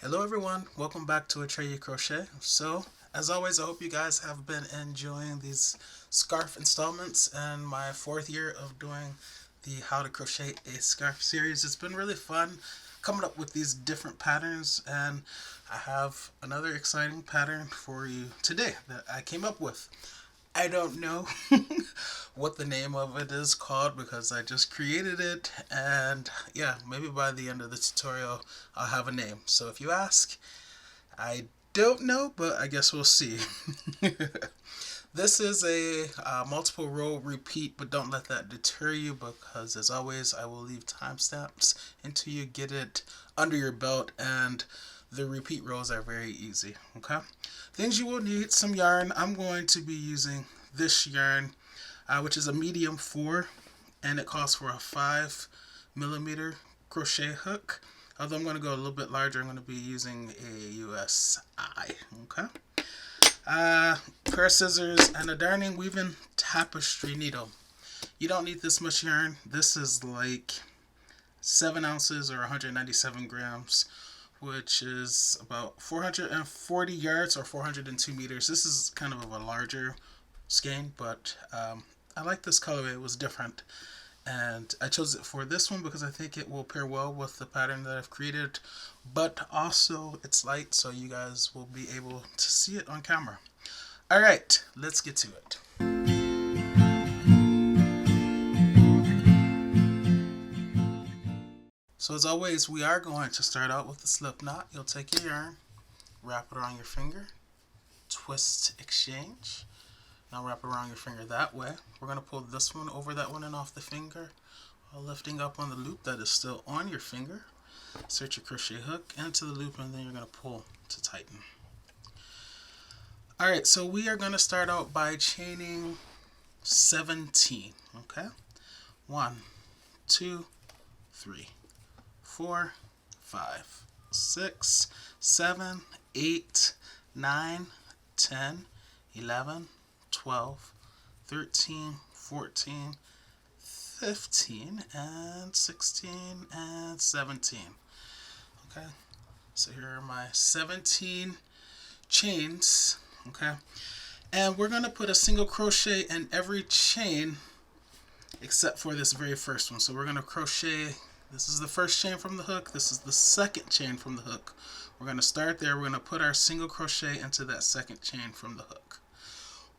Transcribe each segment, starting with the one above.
Hello everyone, welcome back to Atreyu Crochet. So, as always, I hope you guys have been enjoying these scarf installments and my fourth year of doing the How to Crochet a Scarf series. It's been really fun coming up with these different patterns, and I have another exciting pattern for you today that I came up with. I don't know what the name of it is called because I just created it, and yeah, maybe by the end of the tutorial I'll have a name. So if you ask, I don't know, but I guess we'll see. This is a multiple row repeat, but don't let that deter you because, as always, I will leave timestamps until you get it under your belt, and the repeat rows are very easy. Okay, things you will need: some yarn. I'm going to be using this yarn, which is a medium 4, and it calls for a 5mm crochet hook. Although I'm going to go a little bit larger, I'm going to be using a USI. Okay. Pair of scissors and a darning weaving tapestry needle. You don't need this much yarn. This is like 7 ounces or 197 grams, which is about 440 yards or 402 meters. This is kind of a larger skein, but I like this colorway. It was different, and I chose it for this one because I think it will pair well with the pattern that I've created, but also it's light, so you guys will be able to see it on camera. Alright, let's get to it. So as always, we are going to start out with the slip knot. You'll take your yarn, wrap it around your finger, twist, exchange. Now wrap it around your finger that way. We're going to pull this one over that one and off the finger while lifting up on the loop that is still on your finger. Insert your crochet hook into the loop, and then you're going to pull to tighten. Alright, so we are going to start out by chaining 17. Okay? 1, 2, 3, 4, 5, 6, 7, 8, 9, 10, 11, 12, 13, 14, 15, and 16, and 17. Okay, so here are my 17 chains. Okay, and we're going to put a single crochet in every chain except for this very first one. So we're going to crochet. This is the first chain from the hook. This is the second chain from the hook. We're going to start there. We're going to put our single crochet into that second chain from the hook.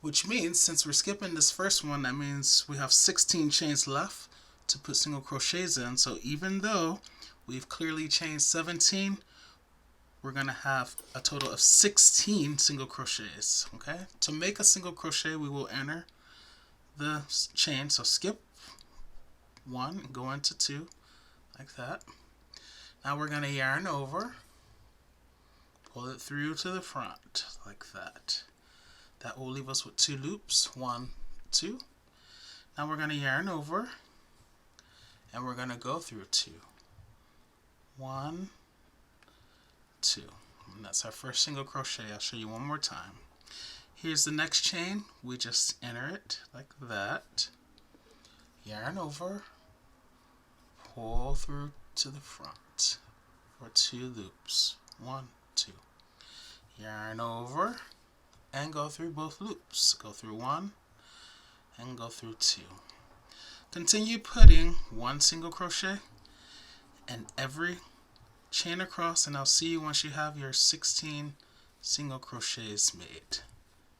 Which means, since we're skipping this first one, that means we have 16 chains left to put single crochets in. So even though we've clearly chained 17, we're going to have a total of 16 single crochets. Okay? To make a single crochet, we will enter the chain. So skip 1 and go into 2. Like that. Now we're going to yarn over, pull it through to the front, like that. That will leave us with 2 loops, 1, 2. Now we're going to yarn over, and we're going to go through 2. 1, 2. And that's our first single crochet. I'll show you one more time. Here's the next chain. We just enter it like that. Yarn over, pull through to the front for 2 loops. 1, 2. Yarn over and go through both loops. Go through 1 and go through 2. Continue putting 1 single crochet in every chain across, and I'll see you once you have your 16 single crochets made.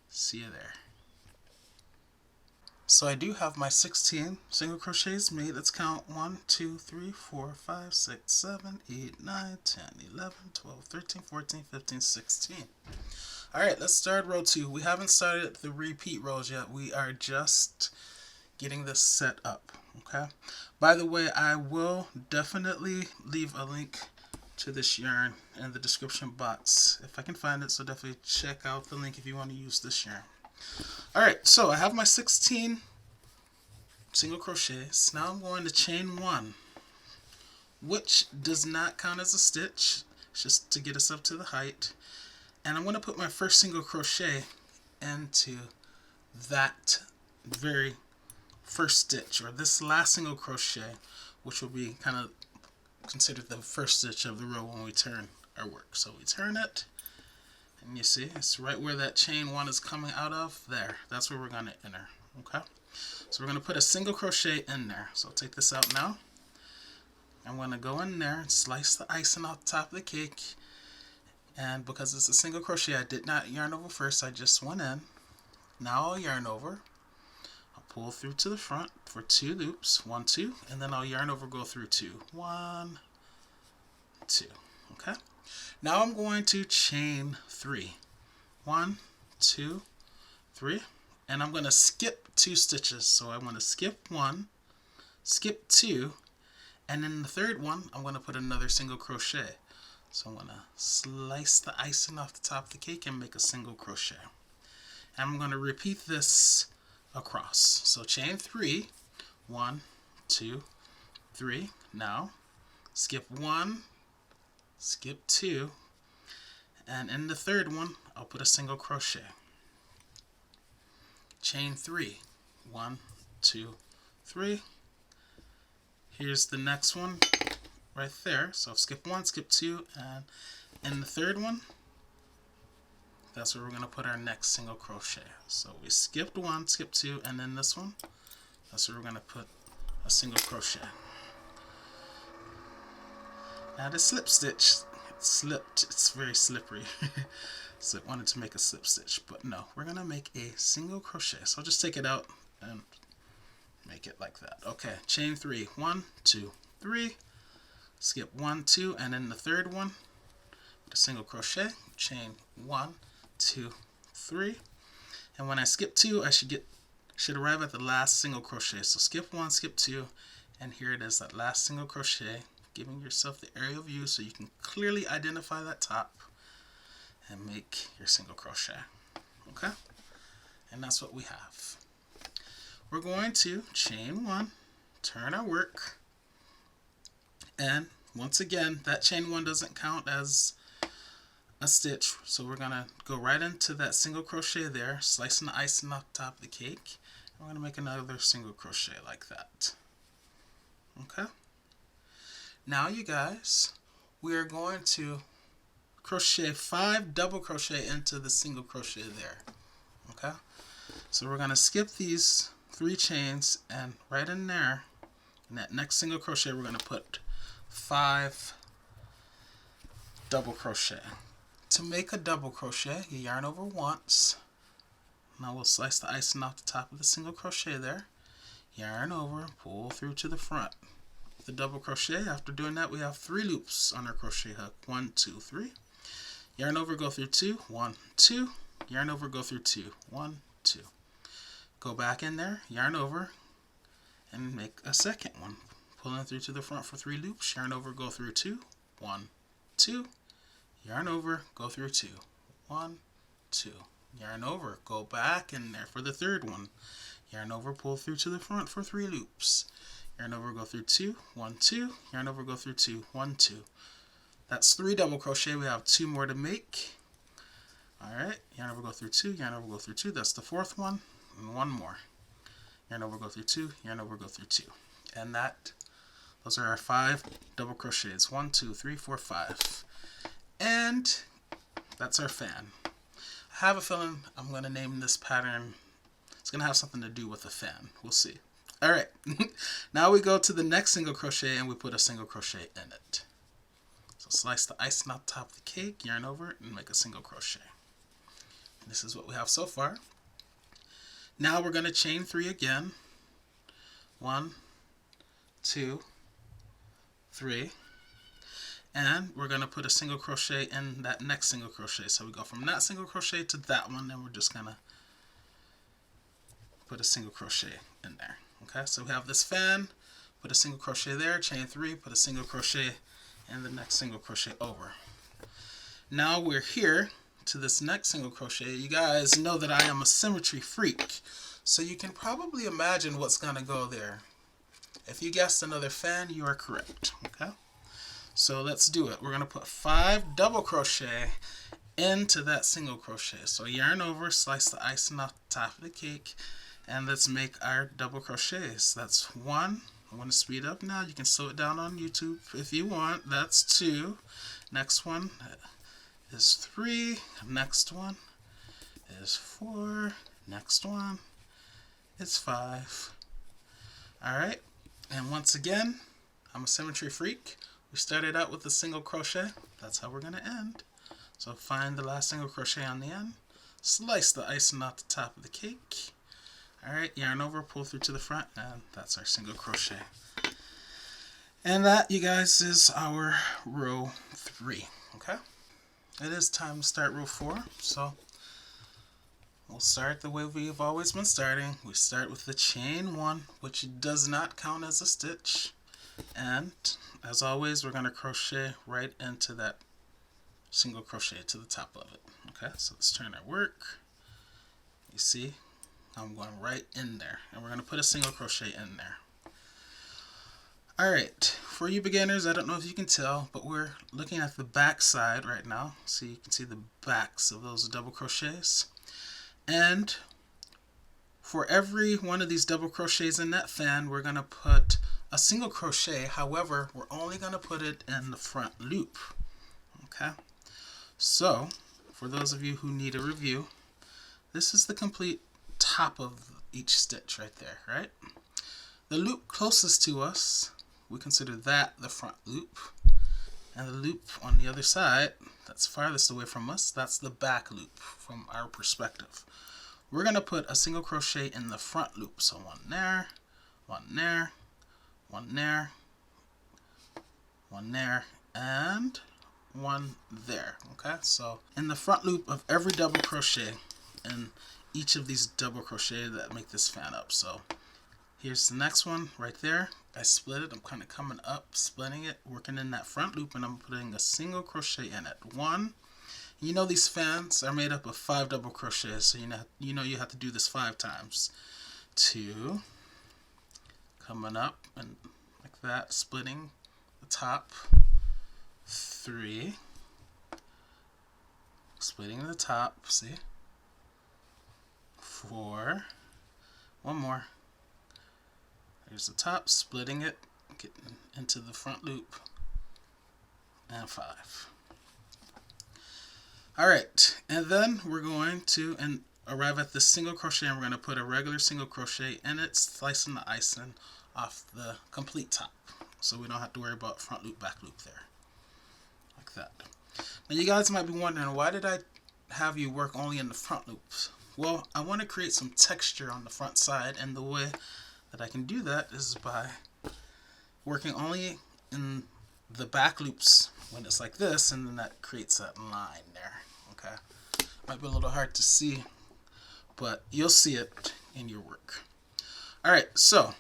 See you there. So I do have my 16 single crochets made. Let's count 1, 2, 3, 4, 5, 6, 7, 8, 9, 10, 11, 12, 13, 14, 15, 16. Alright, let's start row 2. We haven't started the repeat rows yet. We are just getting this set up. Okay. By the way, I will definitely leave a link to this yarn in the description box if I can find it, so definitely check out the link if you want to use this yarn. Alright, so I have my 16 single crochets. Now I'm going to chain 1, which does not count as a stitch. It's just to get us up to the height. And I'm going to put my first single crochet into that very first stitch, or this last single crochet, which will be kind of considered the first stitch of the row when we turn our work. So we turn it, and you see it's right where that chain 1 is coming out of. There, that's where we're going to enter. Okay, so we're going to put a single crochet in there. So I'll take this out now. I'm going to go in there and slice the icing off the top of the cake. And because it's a single crochet, I did not yarn over first, I just went in. Now I'll yarn over. I'll pull through to the front for 2 loops, 1, 2, and then I'll yarn over, go through 2, 1, 2. Okay. Now I'm going to chain 3, 1, 2, 3, and I'm going to skip 2 stitches. So I'm going to skip 1, skip 2, and in the third one I'm going to put another single crochet. So I'm going to slice the icing off the top of the cake and make a single crochet. And I'm going to repeat this across. So chain 3, 1, 2, 3. Now skip 1, skip 2, and in the third one I'll put a single crochet. Chain 3, 1, 2, 3. Here's the next one right there. So skip 1, skip 2, and in the third one, that's where we're going to put our next single crochet. So we skipped 1, skipped 2, and then this one, that's where we're going to put a single crochet. Now the slip stitch, it slipped, it's very slippery. So I wanted to make a slip stitch, but no, we're going to make a single crochet. So I'll just take it out and make it like that. Okay, chain 3, 1, 2, 3. Skip 1, 2, and in the third one, put a single crochet, chain 1, 2, 3, and when I skip 2, I should arrive at the last single crochet. So skip 1, skip 2, and here it is, that last single crochet, giving yourself the aerial view so you can clearly identify that top and make your single crochet. Okay, and that's what we have. We're going to chain 1, turn our work. And once again, that chain 1 doesn't count as a stitch, so we're going to go right into that single crochet there, slicing the icing off the top of the cake. We're going to make another single crochet like that. Okay. Now you guys, we are going to crochet 5 double crochet into the single crochet there. Okay. So we're going to skip these 3 chains, and right in there, in that next single crochet, we're going to put 5 double crochet. To make a double crochet, you yarn over once. Now we'll slice the icing off the top of the single crochet there. Yarn over, pull through to the front. The double crochet, after doing that, we have 3 loops on our crochet hook. 1, 2, 3. Yarn over, go through 2, 1, 2. Yarn over, go through 2, 1, 2. Go back in there, yarn over, and make a second one. Pulling through to the front for 3 loops, yarn over, go through 2, 1, 2, yarn over, go through 2, 1, 2, yarn over, go back in there for the third one, yarn over, pull through to the front for 3 loops, yarn over, go through 2, 1, 2, yarn over, go through 2, 1, 2. That's 3 double crochet. We have 2 more to make. Alright, yarn over, go through 2, yarn over, go through 2. That's the 4th one, and 1 more. Yarn over, go through 2, yarn over, go through 2. And those are our 5 double crochets. 1, 2, 3, 4, 5. And that's our fan. I have a feeling I'm going to name this pattern. It's going to have something to do with a fan. We'll see. Alright. Now we go to the next single crochet and we put a single crochet in it. So slice the icing off the top of the cake, yarn over it, and make a single crochet. And this is what we have so far. Now we're going to chain 3 again. 1, 2, 3, and we're going to put a single crochet in that next single crochet. So we go from that single crochet to that one, and we're just going to put a single crochet in there. Okay, so we have this fan, put a single crochet there, chain 3, put a single crochet in the next single crochet over. Now we're here to this next single crochet. You guys know that I am a symmetry freak, so you can probably imagine what's going to go there. If you guessed another fan, you are correct. Okay, so let's do it. We're going to put 5 double crochet into that single crochet. So yarn over, slice the icing off the top of the cake, and let's make our double crochets. That's 1. I want to speed up now. You can slow it down on YouTube if you want. That's 2. Next one is 3. Next one is 4. Next one is 5. Alright, and once again, I'm a symmetry freak. We started out with a single crochet. That's how we're going to end. So find the last single crochet on the end. Slice the icing off the top of the cake. Alright, yarn over, pull through to the front, and that's our single crochet. And that, you guys, is our row 3. Okay? It is time to start row 4. So we'll start the way we've always been starting. We start with the chain 1, which does not count as a stitch. And as always, we're going to crochet right into that single crochet to the top of it. Okay, so let's turn our work. You see, I'm going right in there, and we're going to put a single crochet in there. Alright, for you beginners, I don't know if you can tell, but we're looking at the back side right now. So you can see the backs of those double crochets. And for every one of these double crochets in that fan, we're going to put a single crochet. However, we're only going to put it in the front loop. Okay, so for those of you who need a review, this is the complete top of each stitch right there, right? The loop closest to us, we consider that the front loop, and the loop on the other side that's farthest away from us, that's the back loop from our perspective. We're going to put a single crochet in the front loop. So one there, one there, one there, one there, and one there. Okay, so in the front loop of every double crochet in each of these double crochet that make this fan up. So here's the next one right there. I split it. I'm kind of coming up, splitting it, working in that front loop, and I'm putting a single crochet in it. 1. You know these fans are made up of 5 double crochets, so you know you have to do this 5 times. 2, coming up and like that, splitting the top. 3, splitting the top. See? 4, one more. Here's the top, splitting it, getting into the front loop, and 5. Alright, and then we're going to arrive at this single crochet, and we're going to put a regular single crochet in it, slicing the icing off the complete top. So we don't have to worry about front loop, back loop there. Like that. Now you guys might be wondering, why did I have you work only in the front loops? Well, I want to create some texture on the front side, and the way that I can do that is by working only in the back loops when it's like this, and then that creates that line there. Okay, might be a little hard to see, but you'll see it in your work. Alright, so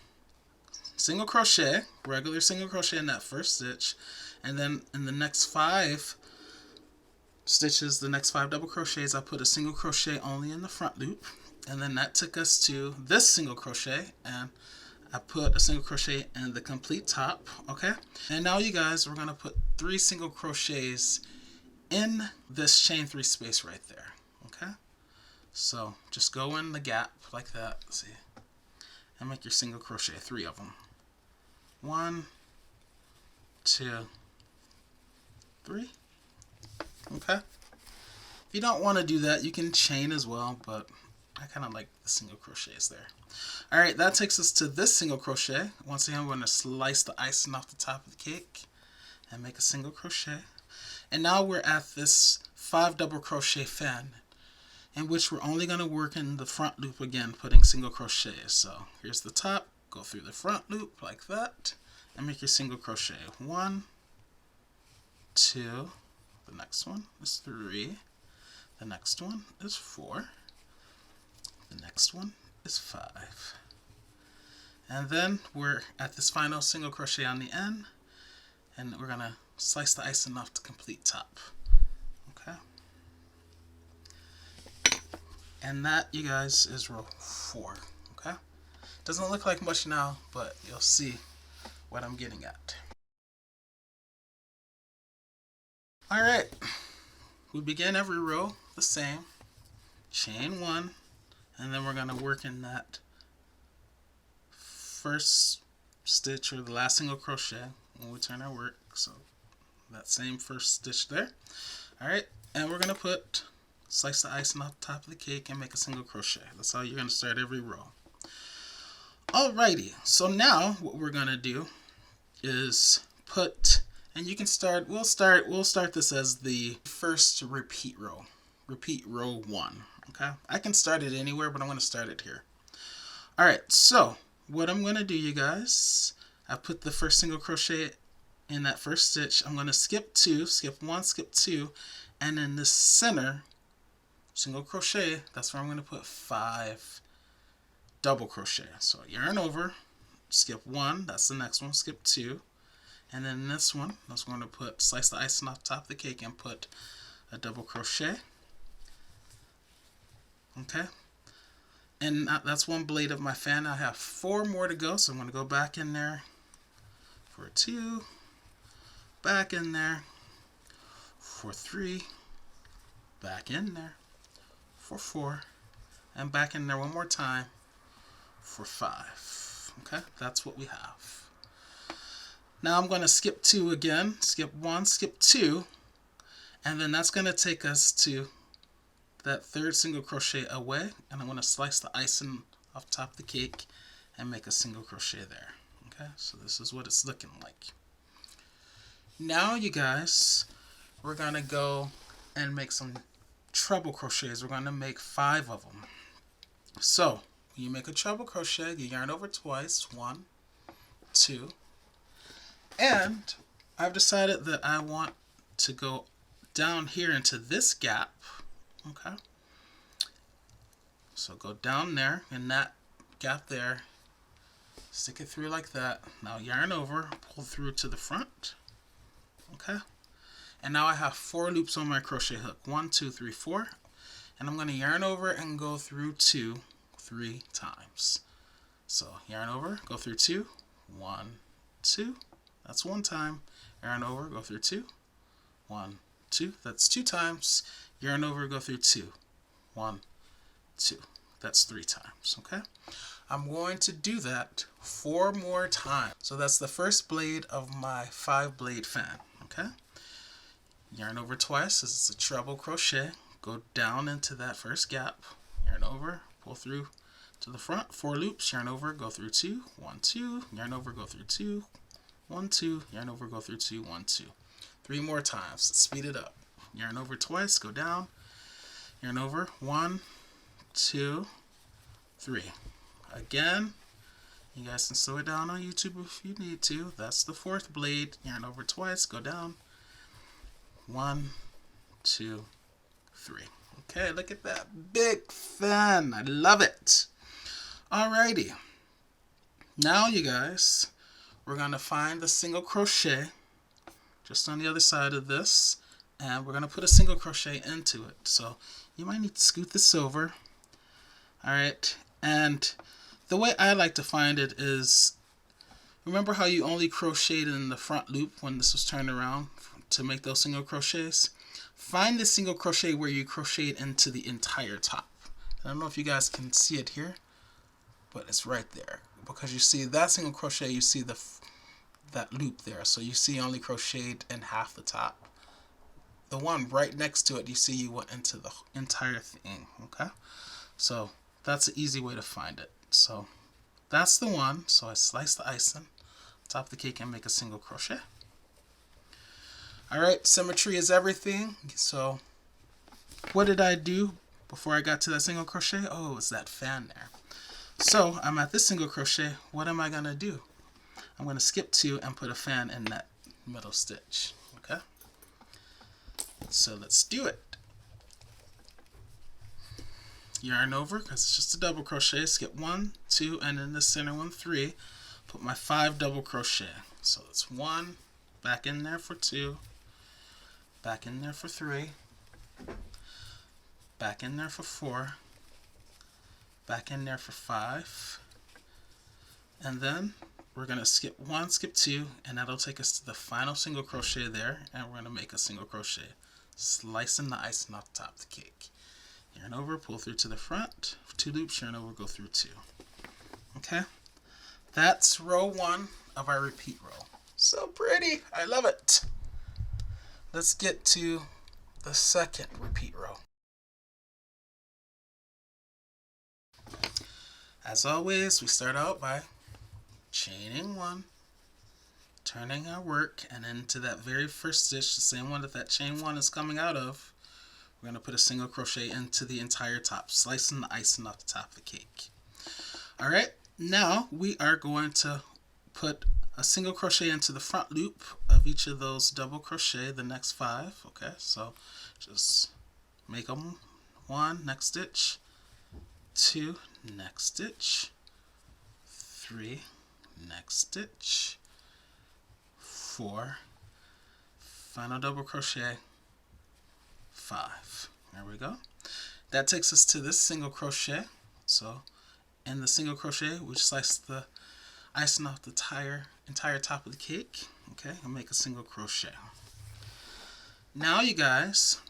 single crochet, regular single crochet in that first stitch, and then in the next 5 stitches, the next 5 double crochets, I put a single crochet only in the front loop, and then that took us to this single crochet, and I put a single crochet in the complete top. Okay, and now you guys, we're going to put 3 single crochets in this chain 3 space right there. Okay, so just go in the gap like that, see, and make your single crochet, 3 of them. 1, 2, 3. Okay, if you don't want to do that, you can chain as well, but I kind of like the single crochets there. Alright, that takes us to this single crochet. Once again, we're going to slice the icing off the top of the cake and make a single crochet. And now we're at this 5 double crochet fan, in which we're only going to work in the front loop again, putting single crochets. So here's the top, go through the front loop like that, and make your single crochet. 1, 2, the next one is 3, the next one is 4, the next one is 5. And then we're at this final single crochet on the end, and we're going to slice the icing off to complete top. Okay. And that, you guys, is row 4. Okay. Doesn't look like much now, but you'll see what I'm getting at. Alright. We begin every row the same. Chain 1, and then we're going to work in that first stitch or the last single crochet when we turn our work. So that same first stitch there. All right, and we're gonna slice the icing off the top of the cake and make a single crochet. That's how you're gonna start every row. Alrighty, so now what we're gonna do is and you can start, we'll start this as the first repeat row row 1. Okay, I can start it anywhere, but I'm going to start it here. All right, so what I'm going to do, you guys, I put the first single crochet in that first stitch. I'm going to skip 1, skip 2, and in the center single crochet, that's where I'm going to put 5 double crochet. So yarn over, skip 1, that's the next one, skip 2, and then this one, that's going to slice the icing off the top of the cake and put a double crochet. Okay, and that's one blade of my fan. I have 4 more to go, so I'm going to go back in there for 2, back in there for 3, back in there for 4, and back in there one more time for 5. Okay, that's what we have. Now I'm going to skip 2 again, skip 1, skip 2, and then that's going to take us to that third single crochet away, and I'm going to slice the icing off top of the cake and make a single crochet there. Okay, so this is what it's looking like. Now you guys, we're going to go and make some treble crochets. We're going to make 5 of them. So you make a treble crochet, you yarn over twice, 1, 2, and I've decided that I want to go down here into this gap. Okay, so go down there in that gap there, stick it through like that. Now yarn over, pull through to the front. Okay, and now I have 4 loops on my crochet hook, 1, 2, 3, 4, and I'm going to yarn over and go through 2 3 times. So yarn over, go through 2, 1, 2, that's 1 time, yarn over, go through 2, 1, 2, that's 2 times, yarn over, go through 2, 1, 2, that's 3 times. Okay, I'm going to do that 4 more times. So that's the first blade of my 5 blade fan. Okay, yarn over twice, this is a treble crochet, go down into that first gap, yarn over, pull through to the front, 4 loops, yarn over, go through 2, 1, 2, yarn over, go through 2, 1, 2, yarn over, go through 2, 1, 2. 3 more times. Let's speed it up. Yarn over twice, go down, yarn over, 1, 2, 3. Again, you guys can slow it down on YouTube if you need to. That's the 4th blade. Yarn over twice, go down, 1, 2, 3. Okay, look at that big fan. I love it. Alrighty. Now, you guys, we're going to find the single crochet just on the other side of this, and we're going to put a single crochet into it. So you might need to scoot this over. Alright, and the way I like to find it is, remember how you only crocheted in the front loop when this was turned around to make those single crochets? Find the single crochet where you crocheted into the entire top. I don't know if you guys can see it here, but it's right there. Because you see that single crochet, you see that loop there. So you see only crocheted in half the top. The one right next to it, you see you went into the entire thing. Okay, so that's an easy way to find it. So that's the one. So I slice the icing, top of the cake, and make a single crochet. Alright, symmetry is everything. So what did I do before I got to that single crochet? Oh, it's that fan there. So I'm at this single crochet. What am I going to do? I'm going to skip 2 and put a fan in that middle stitch. Okay, so let's do it. Yarn over, because it's just a double crochet, skip 1, 2, and in the center one, 3. Put my 5 double crochet. So it's 1, back in there for 2, back in there for 3, back in there for 4, back in there for 5, and then we're going to skip 1, skip 2, and that'll take us to the final single crochet there, and we're going to make a single crochet, slicing the icing off the top of the cake. Yarn over, pull through to the front, 2 loops, yarn over, go through 2. Okay, that's row 1 of our repeat row. So pretty, I love it. let's get to the second repeat row. As always, we start out by chaining 1, turning our work, and into that very first stitch, the same one that chain 1 is coming out of, we're going to put a single crochet into the entire top, slicing the icing off the top of the cake. Alright, now we are going to put a single crochet into the front loop of each of those double crochet, the next 5. Okay, so just make them 1, next stitch, 2, next stitch, 3, next stitch, 4, final double crochet, 5. There we go. That takes us to this single crochet. So in the single crochet, we slice the icing off the entire top of the cake, okay, and make a single crochet. Now you guys,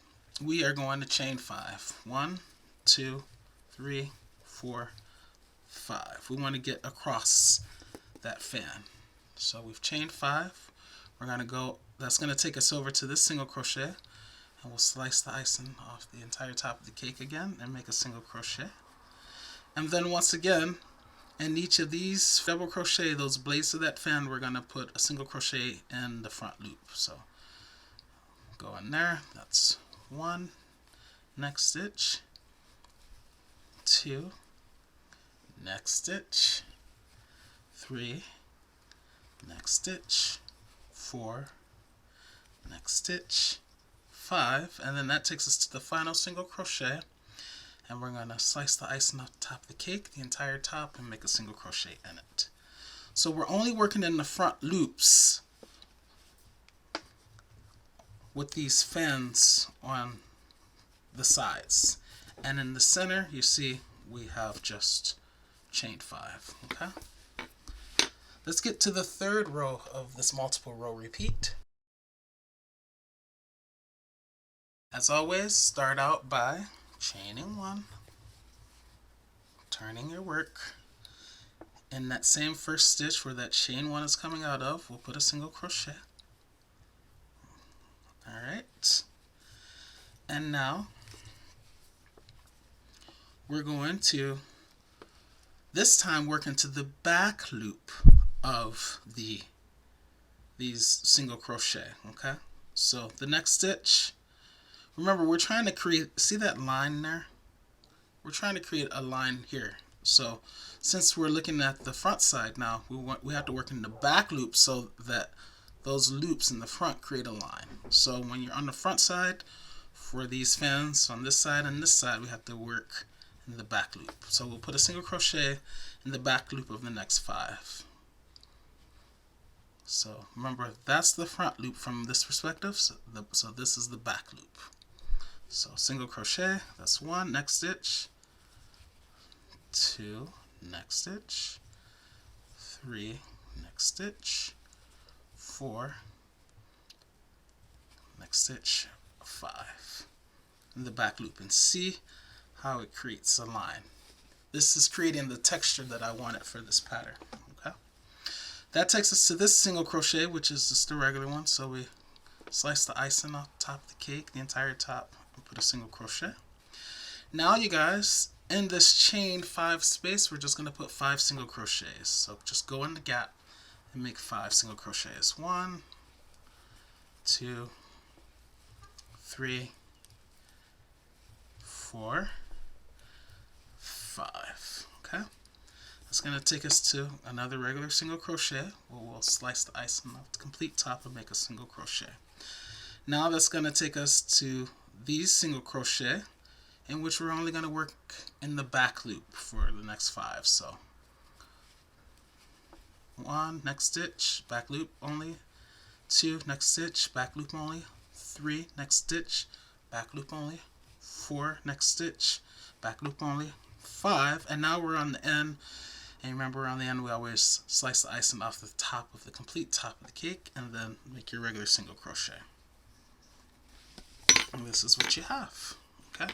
we are going to chain 5. 1, 2, 3, 4, 5. We want to get across that fan. So we've chained 5. We're going to go, that's going to take us over to this single crochet, and we'll slice the icing off the entire top of the cake again and make a single crochet. And then once again, in each of these double crochet, those blades of that fan, we're going to put a single crochet in the front loop. So go in there, that's 1, next stitch, 2, next stitch, 3, next stitch, 4, next stitch, 5, and then that takes us to the final single crochet, and we're going to slice the icing off the top of the cake, the entire top, and make a single crochet in it. So we're only working in the front loops with these fans on the sides, and in the center you see we have just chained 5. Okay, let's get to the third row of this multiple row repeat. As always, start out by chaining 1, turning your work. In that same first stitch where that chain 1 is coming out of, we'll put a single crochet. Alright, and now we're going to this time work into the back loop of these single crochet. Okay, so the next stitch, remember we're trying to create, see that line there? We're trying to create a line here. So since we're looking at the front side now, we have to work in the back loop so that those loops in the front create a line. So when you're on the front side, for these fans on this side and this side, we have to work in the back loop. So we'll put a single crochet in the back loop of the next 5. So remember, that's the front loop from this perspective, so this is the back loop. So single crochet, that's 1, next stitch, 2, next stitch, 3, next stitch, 4, next stitch, 5, in the back loop, and see how it creates a line. This is creating the texture that I wanted for this pattern. Okay, that takes us to this single crochet, which is just a regular one. So we slice the icing off the top of the cake, the entire top, and put a single crochet. Now you guys, in this chain 5 space, we're just going to put 5 single crochets. So just go in the gap and make 5 single crochets. 1, 2, 3, 4, 5. Okay, that's going to take us to another regular single crochet where we'll slice the icing off the complete top and make a single crochet. Now that's going to take us to these single crochet, in which we're only going to work in the back loop for the next 5. So 1, next stitch, back loop only, 2, next stitch, back loop only, 3, next stitch, back loop only, 4, next stitch, back loop only, 5, and now we're on the end. And remember, on the end we always slice the icing off the top of the complete top of the cake and then make your regular single crochet. And this is what you have. Okay,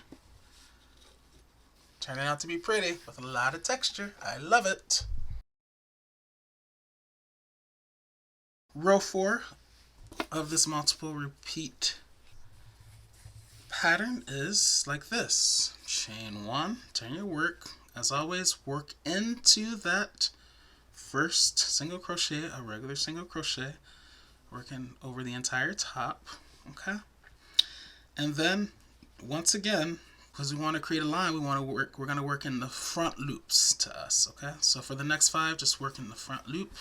turning out to be pretty with a lot of texture. I love it. Row 4 of this multiple repeat pattern is like this. Chain 1, turn your work. As always, work into that first single crochet, a regular single crochet, working over the entire top, okay? And then, once again, because we want to create a line, we're going to work in the front loops to us, okay? So for the next 5, just work in the front loop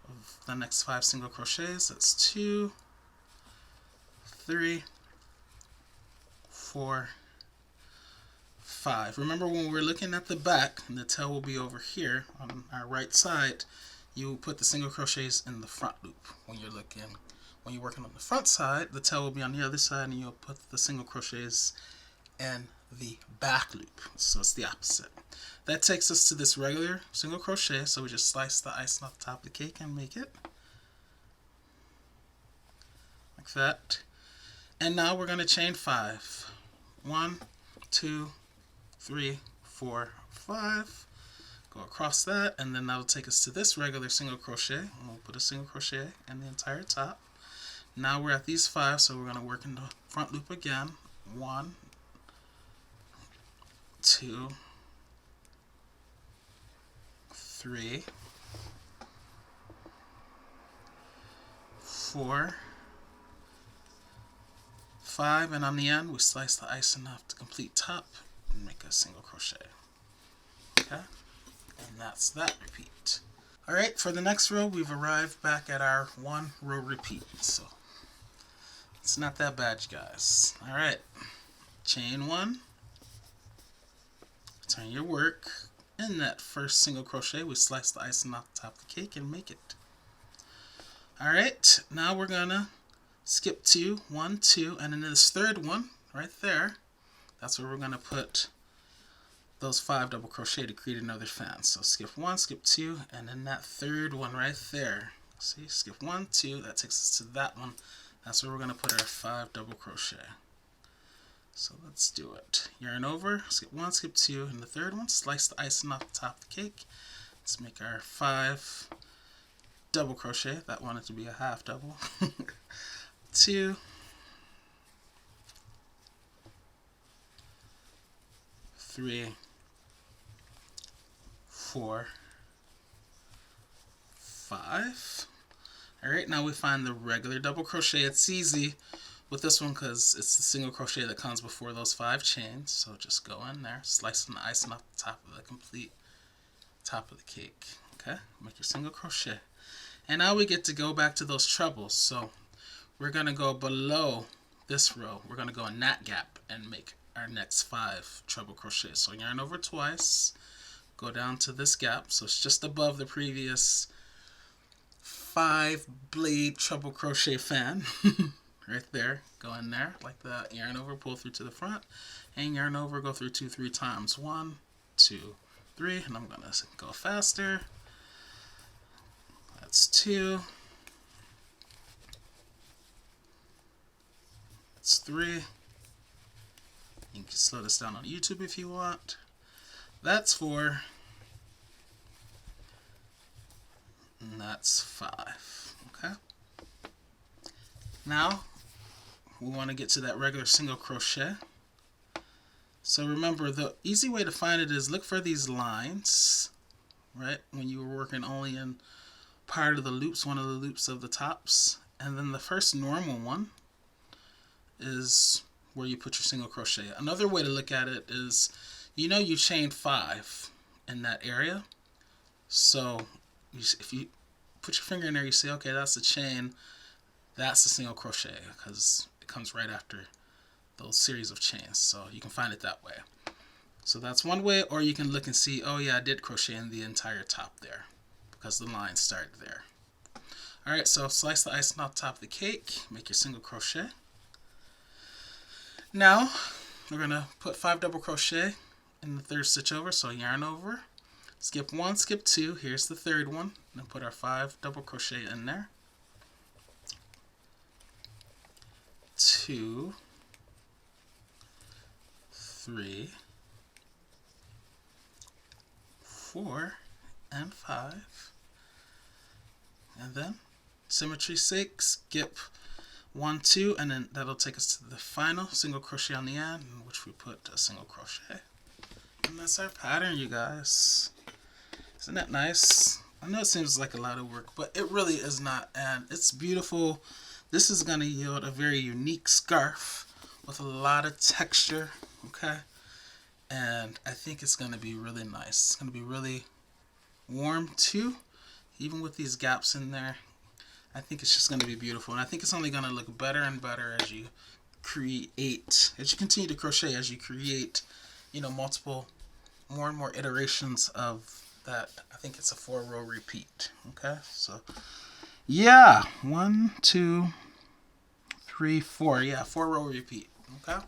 of the next 5 single crochets. That's 2, 3, 4, 5. Remember, when we're looking at the back, and the tail will be over here on our right side, you put the single crochets in the front loop. When you're working on the front side, the tail will be on the other side, and you'll put the single crochets in the back loop. So it's the opposite. That takes us to this regular single crochet. So we just slice the icing off the top of the cake and make it like that. And now we're going to chain 5. 1, 2, 3, 4, 5. Go across that, and then that'll take us to this regular single crochet. And we'll put a single crochet in the entire top. Now we're at these 5, so we're going to work in the front loop again. 1, 2, 3, 4, 5, and on the end we slice the icing off the complete top and make a single crochet. Okay, and that's that repeat. Alright, for the next row we've arrived back at our 1 row repeat, so it's not that bad, you guys. Alright, chain 1, turn your work. In that first single crochet, we slice the icing off the top of the cake and make it. Alright, now we're gonna skip 2, 1, 2, and in this third one, right there, that's where we're gonna put those 5 double crochet to create another fan. So skip 1, skip 2, and in that third one right there, see, skip 1, 2, that takes us to that one. That's where we're gonna put our 5 double crochet. So let's do it. Yarn over, skip 1, skip 2, and the third one, slice the icing off the top of the cake. Let's make our 5 double crochet. That wanted to be a half double. 2, 3, 4, 5. Alright, now we find the regular double crochet. It's easy with this one because it's the single crochet that comes before those 5 chains. So just go in there, slicing the icing off the top of the complete top of the cake. Okay, make your single crochet. And now we get to go back to those trebles. So we're going to go below this row. We're going to go in that gap and make our next 5 treble crochets. So yarn over twice, go down to this gap. So it's just above the previous 5 blade treble crochet fan. Right there, go in there like that, yarn over, pull through to the front, and yarn over, go through 2, 3 times. 1, 2, 3, and I'm going to go faster. That's 2. That's 3. You can slow this down on YouTube if you want. That's 4. And that's 5. Okay. Now we want to get to that regular single crochet. So remember, the easy way to find it is look for these lines, right? When you were working only in part of the loops, one of the loops of the tops, and then the first normal one is where you put your single crochet. Another way to look at it is, you know, you chained 5 in that area. So if you put your finger in there, you say, okay, that's the chain, that's the single crochet, because it comes right after those series of chains. So you can find it that way. So that's one way, or you can look and see, oh yeah, I did crochet in the entire top there because the line started there. Alright, so slice the icing off the top of the cake, make your single crochet. Now we're going to put 5 double crochet in the third stitch over, so yarn over, skip 1, skip 2, here's the third one, and then put our 5 double crochet in there. 2, 3, 4, and 5, and then symmetry's sake, skip 1, 2, and then that'll take us to the final single crochet on the end, in which we put a single crochet. And that's our pattern, you guys. Isn't that nice? I know it seems like a lot of work, but it really is not, and it's beautiful. This is going to yield a very unique scarf with a lot of texture, okay? And I think it's going to be really nice. It's going to be really warm too, even with these gaps in there. I think it's just going to be beautiful, and I think it's only going to look better and better as you create, as you continue to crochet, as you create, you know, more and more iterations of that. I think it's a 4-row repeat. Okay, so yeah, 1, 2, 3, 4. Yeah, 4-row repeat. Okay,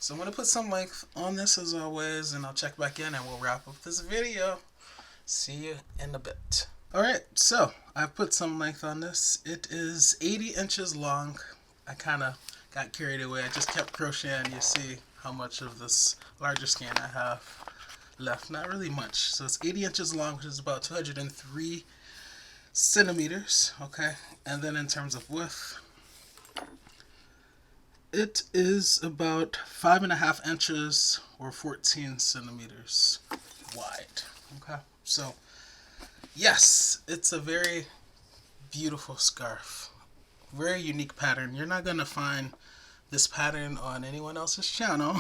so I'm going to put some length on this as always, and I'll check back in and we'll wrap up this video. See you in a bit. Alright, so I've put some length on this. It is 80 inches long. I kind of got carried away. I just kept crocheting. You see how much of this larger skein I have left. Not really much. So it's 80 inches long, which is about 203 centimeters. Okay, and then in terms of width, it is about 5.5 inches or 14 centimeters wide. Okay, so yes, it's a very beautiful scarf. Very unique pattern. You're not going to find this pattern on anyone else's channel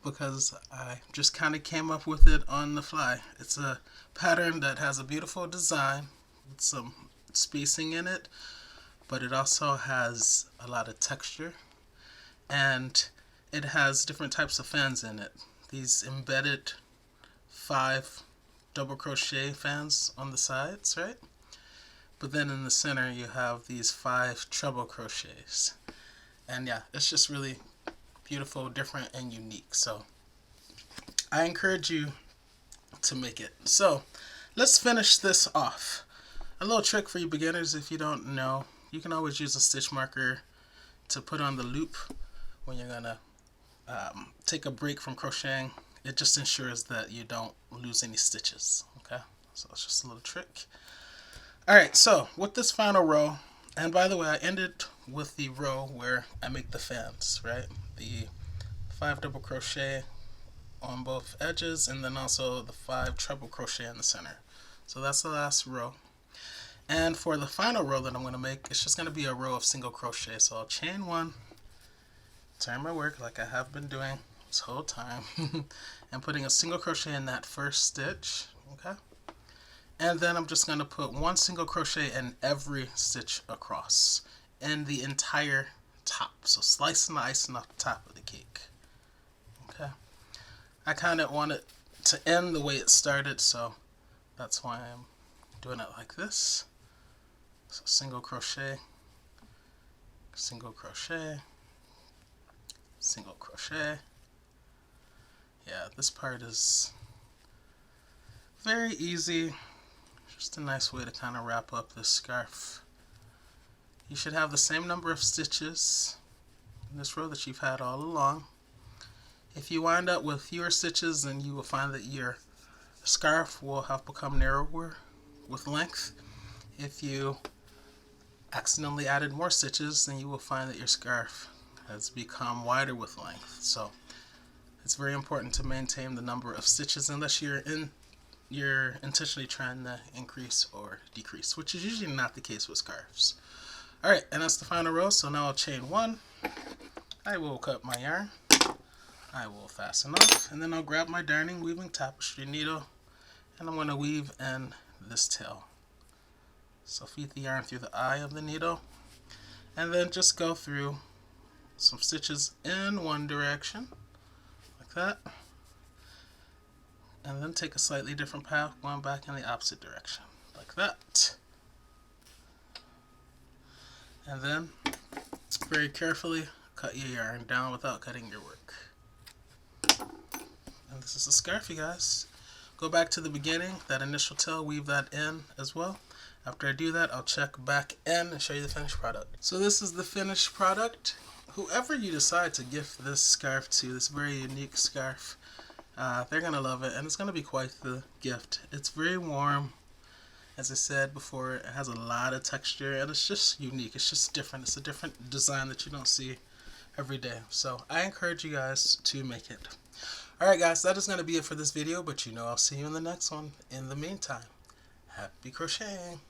because I just kind of came up with it on the fly. It's a pattern that has a beautiful design with some spacing in it, but it also has a lot of texture, and it has different types of fans in it. These embedded 5 double crochet fans on the sides, right? But then in the center you have these 5 treble crochets. And yeah, it's just really beautiful, different, and unique. So I encourage you to make it. So let's finish this off. A little trick for you beginners, if you don't know, you can always use a stitch marker to put on the loop when you're gonna take a break from crocheting. It just ensures that you don't lose any stitches. Okay, so it's just a little trick. Alright, so with this final row, and by the way, I ended with the row where I make the fans, right? The 5 double crochet on both edges, and then also the 5 treble crochet in the center. So that's the last row. And for the final row that I'm going to make, it's just going to be a row of single crochet. So I'll chain 1, turn my work like I have been doing this whole time, and putting a single crochet in that first stitch. Okay, and then I'm just going to put 1 single crochet in every stitch across in the entire top, so slicing the icing off the top of the cake. Okay, I kind of want it to end the way it started, so that's why I'm doing it like this. So single crochet, single crochet, single crochet. Yeah, this part is very easy. Just a nice way to kind of wrap up this scarf. You should have the same number of stitches in this row that you've had all along. If you wind up with fewer stitches, then you will find that your scarf will have become narrower with length. If you accidentally added more stitches, then you will find that your scarf has become wider with length. So it's very important to maintain the number of stitches unless you're intentionally trying to increase or decrease, which is usually not the case with scarves. Alright, and that's the final row. So now I'll chain 1. I will cut my yarn. I will fasten off, and then I'll grab my darning weaving tapestry needle, and I'm going to weave in this tail. So feed the yarn through the eye of the needle, and then just go through some stitches in one direction, like that, and then take a slightly different path going back in the opposite direction, like that. And then very carefully cut your yarn down without cutting your work. And this is the scarf, you guys. Go back to the beginning, that initial tail, weave that in as well. After I do that, I'll check back in and show you the finished product. So this is the finished product. Whoever you decide to gift this scarf to, this very unique scarf, they're going to love it, and it's going to be quite the gift. It's very warm. As I said before, it has a lot of texture and it's just unique. It's just different. It's a different design that you don't see every day. So I encourage you guys to make it. Alright guys, that is going to be it for this video, but I'll see you in the next one. In the meantime, happy crocheting!